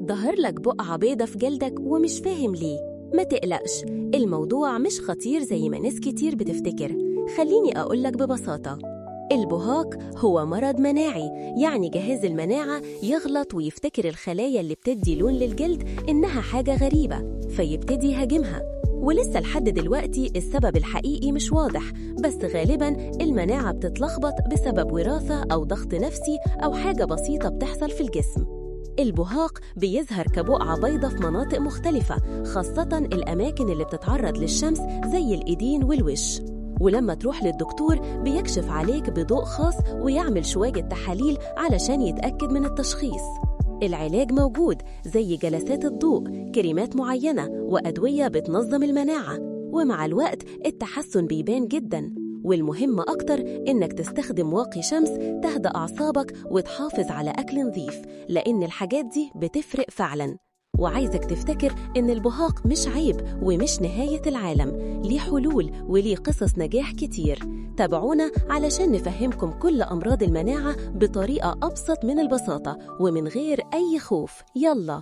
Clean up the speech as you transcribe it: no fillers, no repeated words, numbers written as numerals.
ظهر لك بقعة بيضة في جلدك ومش فاهم ليه؟ ما تقلقش، الموضوع مش خطير زي ما ناس كتير بتفتكر. خليني أقولك ببساطة، البهاق هو مرض مناعي، يعني جهاز المناعة يغلط ويفتكر الخلايا اللي بتدي لون للجلد إنها حاجة غريبة، فيبتدي يهاجمها. ولسه لحد دلوقتي السبب الحقيقي مش واضح، بس غالباً المناعة بتتلخبط بسبب وراثة أو ضغط نفسي أو حاجة بسيطة بتحصل في الجسم. البهاق بيظهر كبقعة بيضة في مناطق مختلفة، خاصة الأماكن اللي بتتعرض للشمس زي الإيدين والوش. ولما تروح للدكتور بيكشف عليك بضوء خاص ويعمل شوية تحاليل علشان يتأكد من التشخيص. العلاج موجود زي جلسات الضوء، كريمات معينة، وأدوية بتنظم المناعة، ومع الوقت التحسن بيبان جداً. والمهم أكتر إنك تستخدم واقي شمس تهدأ أعصابك وتحافظ على أكل نظيف، لأن الحاجات دي بتفرق فعلاً. وعايزك تفتكر إن البهاق مش عيب ومش نهاية العالم، ليه حلول وليه قصص نجاح كتير. تابعونا علشان نفهمكم كل أمراض المناعة بطريقة أبسط من البساطة ومن غير أي خوف. يلا